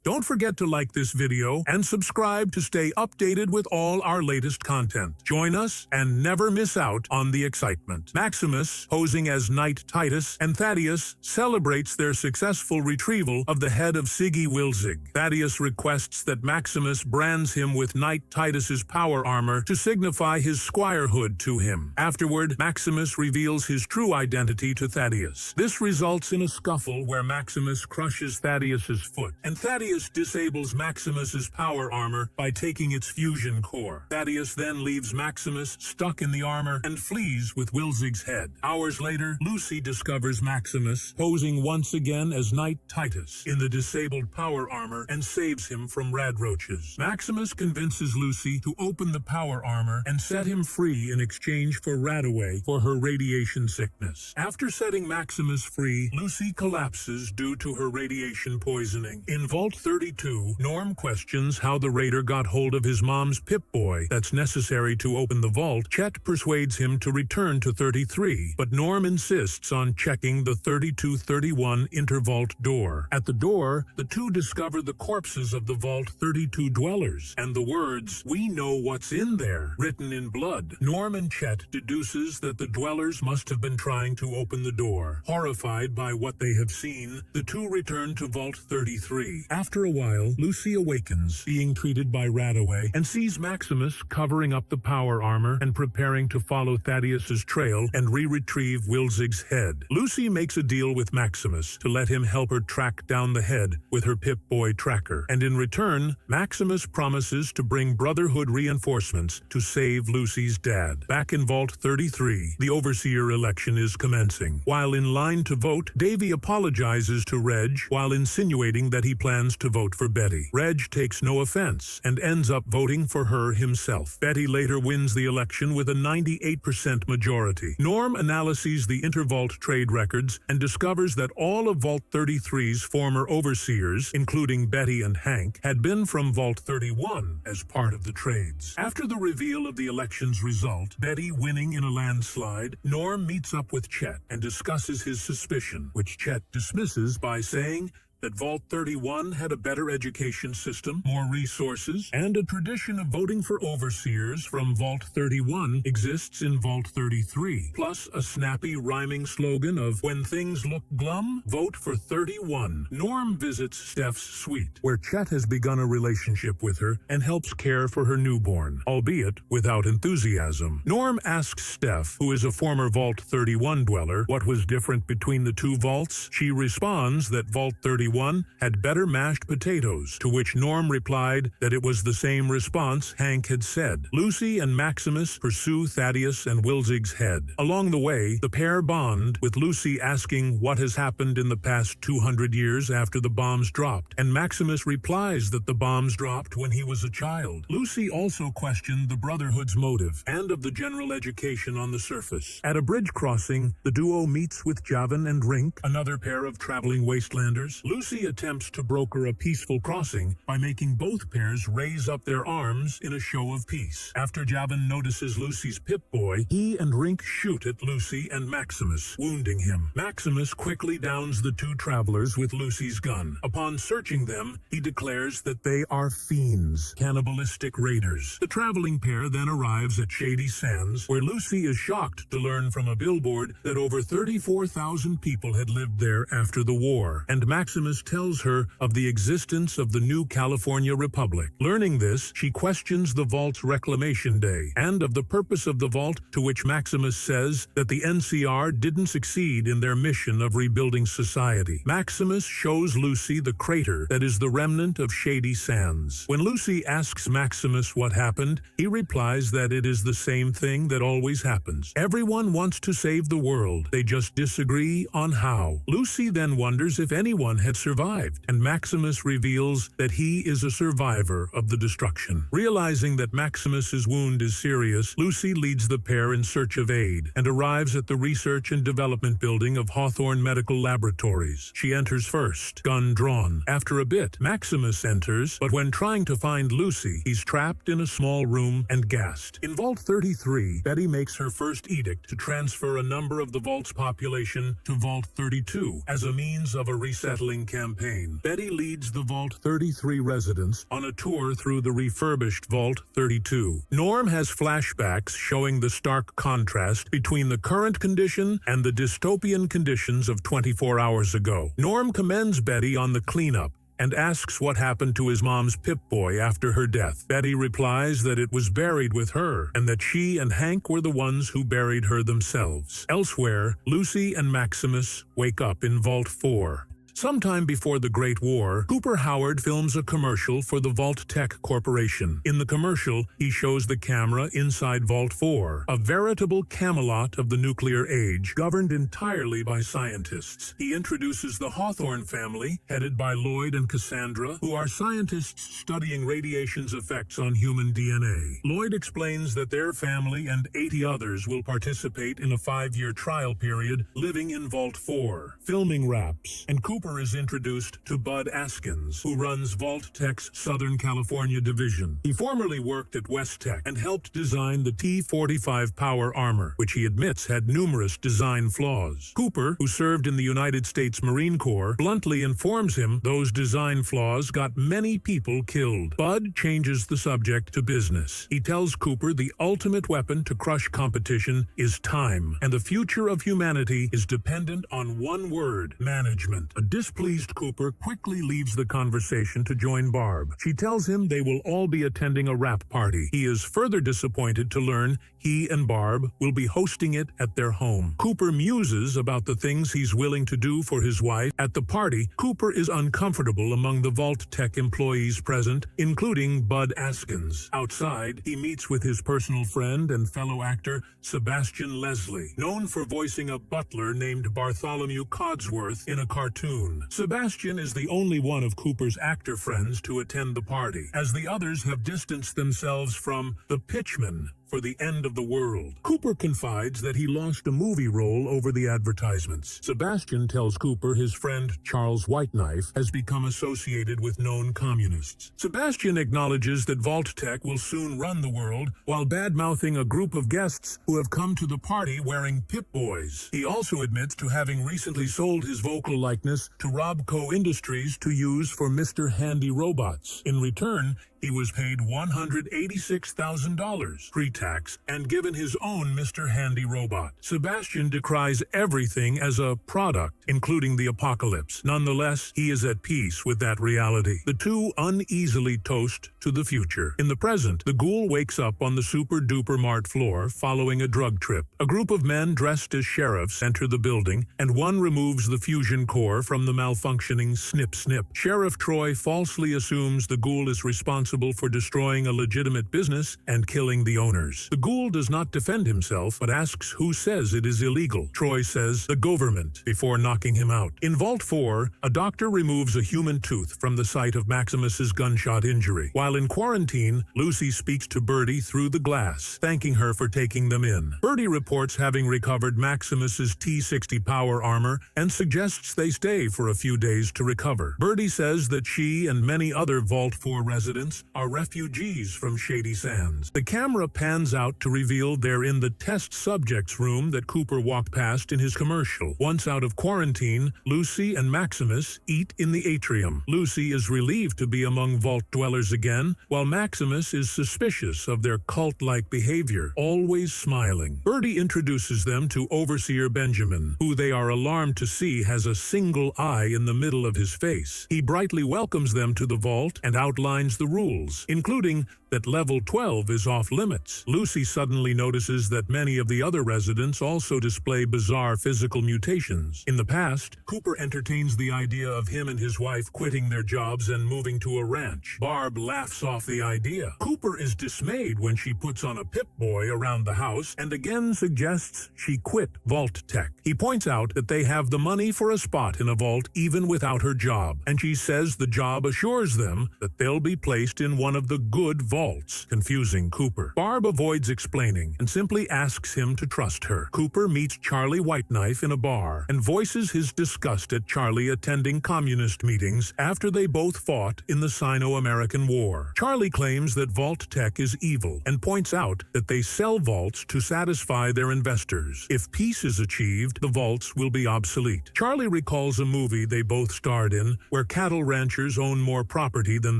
Don't forget to like this video and subscribe to stay updated with all our latest content. Join us and never miss out on the excitement. Maximus, posing as Knight Titus, and Thaddeus celebrates their successful retrieval of the head of Siggy Wilzig. Thaddeus requests that Maximus brands him with Knight Titus's power armor to signify his squirehood to him. Afterward, Maximus reveals his true identity to Thaddeus. This results in a scuffle where Maximus crushes Thaddeus's foot, and Thaddeus disables Maximus's power armor by taking its fusion core. Thaddeus then leaves Maximus stuck in the armor and flees with Wilzig's head. Hours later, Lucy discovers Maximus, posing once again as Knight Titus in the disabled power armor, and saves him from radroaches. Maximus convinces Lucy to open the power armor and set him free in exchange for Radaway for her radiation sickness. After setting Maximus free, Lucy collapses due to her radiation poisoning. In Vault 32, Norm questions how the raider got hold of his mom's Pip-Boy that's necessary to open the vault. Chet persuades him to return to 33, but Norm insists on checking the 32-31 intervault door. At the door, the two discover the corpses of the Vault 32 dwellers, and the words, "We know what's in there," written in blood. Norm and Chet deduces that the dwellers must have been trying to open the door. Horrified by what they have seen, the two return to Vault 33. After a while, Lucy awakens, being treated by Radaway, and sees Maximus covering up the power armor and preparing to follow Thaddeus's trail and retrieve Wilzig's head. Lucy makes a deal with Maximus to let him help her track down the head with her Pip-Boy tracker, and in return, Maximus promises to bring Brotherhood reinforcements to save Lucy's dad. Back in Vault 33, the Overseer election is commencing. While in line to vote, Davy apologizes to Reg while insinuating that he plans to vote for Betty. Reg takes no offense and ends up voting for her himself. Betty later wins the election with a 98% majority. Norm analyzes the intervault trade records and discovers that all of Vault 33's former overseers, including Betty and Hank, had been from Vault 31 as part of the trades. After the reveal of the election's result, Betty winning in a landslide, Norm meets up with Chet and discusses his suspicion, which Chet dismisses by saying that Vault 31 had a better education system, more resources, and a tradition of voting for overseers from Vault 31 exists in Vault 33, plus a snappy rhyming slogan of "When things look glum, vote for 31. Norm visits Steph's suite, where Chet has begun a relationship with her and helps care for her newborn, albeit without enthusiasm. Norm asks Steph, who is a former Vault 31 dweller, what was different between the two vaults. She responds that Vault 31 had better mashed potatoes, to which Norm replied that it was the same response Hank had said. Lucy and Maximus pursue Thaddeus and Wilzig's head. Along the way, the pair bond, with Lucy asking what has happened in the past 200 years after the bombs dropped, and Maximus replies that the bombs dropped when he was a child. Lucy also questioned the Brotherhood's motive and of the general education on the surface. At a bridge crossing, the duo meets with Javan and Rink, another pair of traveling wastelanders. Lucy attempts to broker a peaceful crossing by making both pairs raise up their arms in a show of peace. After Javan notices Lucy's Pip-Boy, he and Rink shoot at Lucy and Maximus, wounding him. Maximus quickly downs the two travelers with Lucy's gun. Upon searching them, he declares that they are fiends, cannibalistic raiders. The traveling pair then arrives at Shady Sands, where Lucy is shocked to learn from a billboard that over 34,000 people had lived there after the war, and Maximus tells her of the existence of the new California Republic. Learning this, she questions the vault's reclamation day and of the purpose of the vault, to which Maximus says that the NCR didn't succeed in their mission of rebuilding society. Maximus shows Lucy the crater that is the remnant of Shady Sands. When Lucy asks Maximus what happened, he replies that it is the same thing that always happens. Everyone wants to save the world, they just disagree on how. Lucy then wonders if anyone had survived, and Maximus reveals that he is a survivor of the destruction. Realizing that Maximus's wound is serious, Lucy leads the pair in search of aid and arrives at the Research and Development Building of Hawthorne Medical Laboratories. She enters first, gun drawn. After a bit, Maximus enters, but when trying to find Lucy, he's trapped in a small room and gassed. In Vault 33, Betty makes her first edict to transfer a number of the vault's population to Vault 32 as a means of a resettling marketing campaign. Betty leads the Vault 33 residents on a tour through the refurbished Vault 32. Norm has flashbacks showing the stark contrast between the current condition and the dystopian conditions of 24 hours ago. Norm commends Betty on the cleanup and asks what happened to his mom's Pip-Boy after her death. Betty replies that it was buried with her, and that she and Hank were the ones who buried her themselves. Elsewhere, Lucy and Maximus wake up in Vault 4. Sometime before the Great War, Cooper Howard films a commercial for the Vault Tech Corporation. In the commercial, he shows the camera inside Vault 4, a veritable Camelot of the nuclear age, governed entirely by scientists. He introduces the Hawthorne family, headed by Lloyd and Cassandra, who are scientists studying radiation's effects on human DNA. Lloyd explains that their family and 80 others will participate in a 5-year trial period living in Vault 4. Filming wraps, and Cooper is introduced to Bud Askins, who runs Vault Tech's Southern California division. He formerly worked at West Tech and helped design the T-45 power armor, which he admits had numerous design flaws. Cooper, who served in the United States Marine Corps, bluntly informs him those design flaws got many people killed. Bud changes the subject to business. He tells Cooper the ultimate weapon to crush competition is time, and the future of humanity is dependent on one word: management. A displeased Cooper quickly leaves the conversation to join Barb. She tells him they will all be attending a wrap party. He is further disappointed to learn he and Barb will be hosting it at their home. Cooper muses about the things he's willing to do for his wife. At the party, Cooper is uncomfortable among the Vault Tech employees present, including Bud Askins. Outside, he meets with his personal friend and fellow actor Sebastian Leslie, known for voicing a butler named Bartholomew Codsworth in a cartoon. Sebastian is the only one of Cooper's actor friends to attend the party, as the others have distanced themselves from the pitchmen for the end of the world. Cooper confides that he lost a movie role over the advertisements. Sebastian tells Cooper his friend Charles Whiteknife has become associated with known communists. Sebastian acknowledges that Vault Tech will soon run the world, while bad-mouthing a group of guests who have come to the party wearing Pip-Boys. He also admits to having recently sold his vocal likeness to Robco Industries to use for Mr. Handy robots. In return, he was paid $186,000 pre-tax and given his own Mr. Handy robot. Sebastian decries everything as a product, including the apocalypse. Nonetheless, he is at peace with that reality. The two uneasily toast to the future. In the present, the ghoul wakes up on the super-duper mart floor following a drug trip. A group of men dressed as sheriffs enter the building, and one removes the fusion core from the malfunctioning snip-snip. Sheriff Troy falsely assumes the ghoul is responsible for destroying a legitimate business and killing the owners. The ghoul does not defend himself, but asks who says it is illegal. Troy says the government, before knocking him out. In Vault 4, a doctor removes a human tooth from the site of Maximus's gunshot injury. While in quarantine, Lucy speaks to Birdie through the glass, thanking her for taking them in. Birdie reports having recovered Maximus's T-60 power armor and suggests they stay for a few days to recover. Birdie says that she and many other Vault 4 residents are refugees from Shady Sands. The camera pans out to reveal they're in the test subjects room that Cooper walked past in his commercial. Once out of quarantine, Lucy and Maximus eat in the atrium. Lucy is relieved to be among Vault dwellers again, while Maximus is suspicious of their cult-like behavior, always smiling. Birdie introduces them to Overseer Benjamin, who they are alarmed to see has a single eye in the middle of his face. He brightly welcomes them to the vault and outlines the rules, including that level 12 is off limits. Lucy suddenly notices that many of the other residents also display bizarre physical mutations. In the past, Cooper entertains the idea of him and his wife quitting their jobs and moving to a ranch. Barb laughs off the idea. Cooper is dismayed when she puts on a Pip-Boy around the house and again suggests she quit Vault Tech. He points out that they have the money for a spot in a vault even without her job, and she says the job assures them that they'll be placed in one of the good vaults vaults, confusing Cooper. Barb avoids explaining and simply asks him to trust her. Cooper meets Charlie Whiteknife in a bar and voices his disgust at Charlie attending communist meetings after they both fought in the Sino-American War. Charlie claims that Vault Tech is evil and points out that they sell vaults to satisfy their investors. If peace is achieved, the vaults will be obsolete. Charlie recalls a movie they both starred in where cattle ranchers own more property than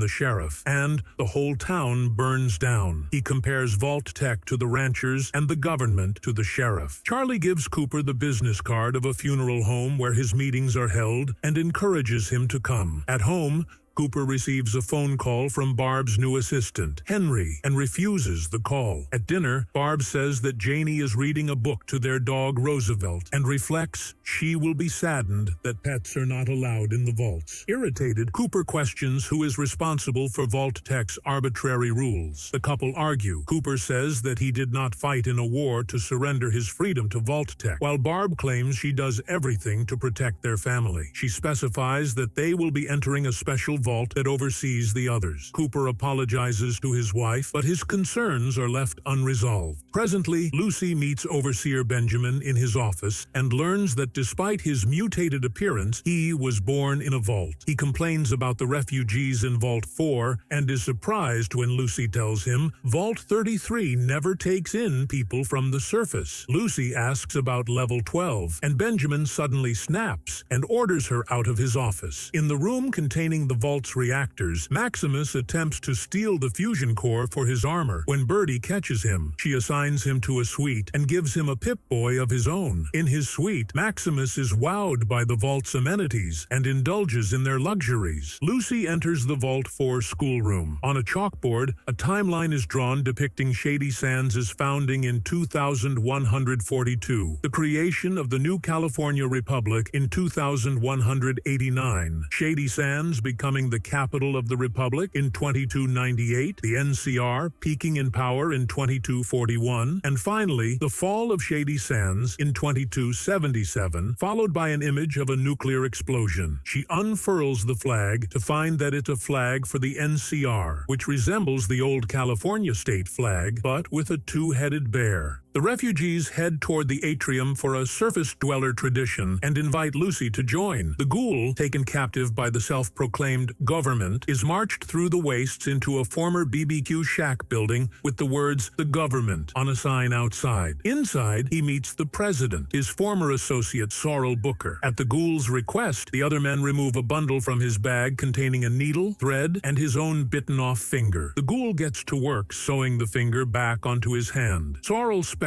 the sheriff, and the whole town burns down. He compares Vault Tech to the ranchers and the government to the sheriff. Charlie gives Cooper the business card of a funeral home where his meetings are held and encourages him to come. At home, Cooper receives a phone call from Barb's new assistant, Henry, and refuses the call. At dinner, Barb says that Janie is reading a book to their dog Roosevelt and reflects she will be saddened that pets are not allowed in the vaults. Irritated, Cooper questions who is responsible for Vault Tech's arbitrary rules. The couple argue. Cooper says that he did not fight in a war to surrender his freedom to Vault Tech, while Barb claims she does everything to protect their family. She specifies that they will be entering a special vault that oversees the others. Cooper apologizes to his wife, but his concerns are left unresolved. Presently, Lucy meets Overseer Benjamin in his office and learns that despite his mutated appearance, he was born in a vault. He complains about the refugees in Vault 4 and is surprised when Lucy tells him Vault 33 never takes in people from the surface. Lucy asks about Level 12, and Benjamin suddenly snaps and orders her out of his office. In the room containing the vault's reactors, Maximus attempts to steal the fusion core for his armor. When Birdie catches him, she assigns him to a suite and gives him a Pip-Boy of his own. In his suite, Maximus is wowed by the vault's amenities and indulges in their luxuries. Lucy enters the Vault 4 schoolroom. On a chalkboard, a timeline is drawn depicting Shady Sands' founding in 2142, the creation of the new California Republic in 2189, Shady Sands becoming the capital of the Republic in 2298, the NCR peaking in power in 2241, and finally, the fall of Shady Sands in 2277, followed by an image of a nuclear explosion. She unfurls the flag to find that it's a flag for the NCR, which resembles the old California state flag, but with a two-headed bear. The refugees head toward the atrium for a surface-dweller tradition and invite Lucy to join. The ghoul, taken captive by the self-proclaimed government, is marched through the wastes into a former BBQ shack building with the words, "The Government," on a sign outside. Inside, he meets the president, his former associate Sorrel Booker. At the ghoul's request, the other men remove a bundle from his bag containing a needle, thread, and his own bitten-off finger. The ghoul gets to work sewing the finger back onto his hand. Sorrel speculates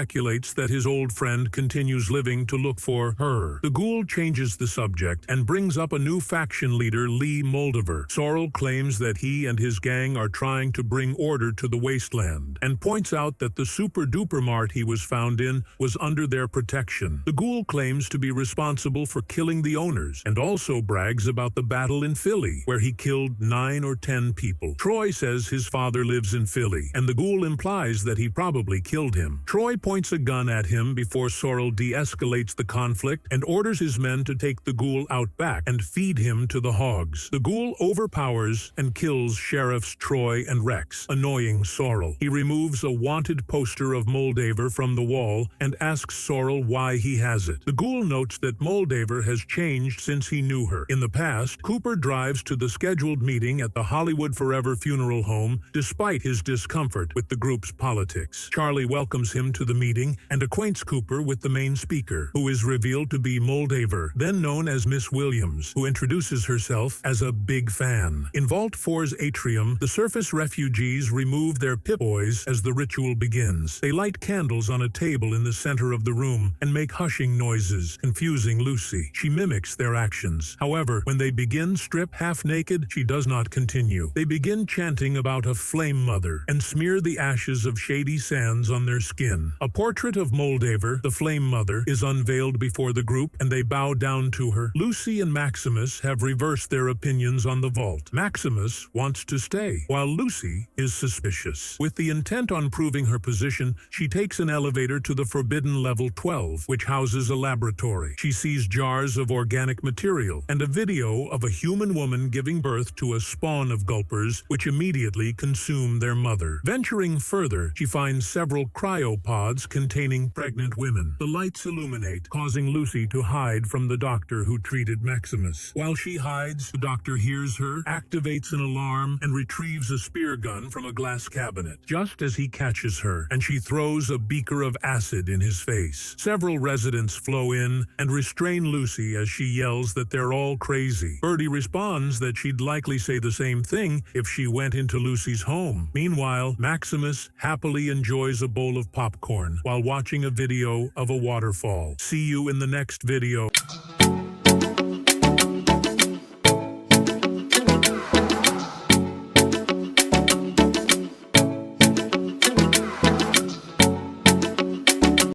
that his old friend continues living to look for her. The ghoul changes the subject and brings up a new faction leader, Lee Moldover. Sorrel claims that he and his gang are trying to bring order to the wasteland and points out that the super-duper mart he was found in was under their protection. The ghoul claims to be responsible for killing the owners and also brags about the battle in Philly, where he killed 9 or 10 people. Troy says his father lives in Philly, and the ghoul implies that he probably killed him. Troy points a gun at him before Sorrel de-escalates the conflict and orders his men to take the ghoul out back and feed him to the hogs. The ghoul overpowers and kills Sheriffs Troy and Rex, annoying Sorrel. He removes a wanted poster of Moldaver from the wall and asks Sorrel why he has it. The ghoul notes that Moldaver has changed since he knew her. In the past, Cooper drives to the scheduled meeting at the Hollywood Forever funeral home despite his discomfort with the group's politics. Charlie welcomes him to the meeting and acquaints Cooper with the main speaker, who is revealed to be Moldaver, then known as Miss Williams, who introduces herself as a big fan. In Vault 4's atrium, the surface refugees remove their Pip-Boys as the ritual begins. They light candles on a table in the center of the room and make hushing noises, confusing Lucy. She mimics their actions. However, when they begin stripped half-naked, she does not continue. They begin chanting about a flame mother and smear the ashes of Shady Sands on their skin. A portrait of Moldaver, the Flame Mother, is unveiled before the group, and they bow down to her. Lucy and Maximus have reversed their opinions on on the vault. Maximus wants to stay, while Lucy is suspicious. With the intent on proving her position, she takes an elevator to the forbidden level 12, which houses a laboratory. She sees jars of organic material and a video of a human woman giving birth to a spawn of gulpers, which immediately consume their mother. Venturing further, she finds several cryopods containing pregnant women. The lights illuminate, causing Lucy to hide from the doctor who treated Maximus. While she hides, the doctor hears her, activates an alarm, and retrieves a spear gun from a glass cabinet. Just as he catches her, and she throws a beaker of acid in his face. Several residents flow in and restrain Lucy as she yells that they're all crazy. Birdie responds that she'd likely say the same thing if she went into Lucy's home. Meanwhile, Maximus happily enjoys a bowl of popcorn while watching a video of a waterfall. See you in the next video.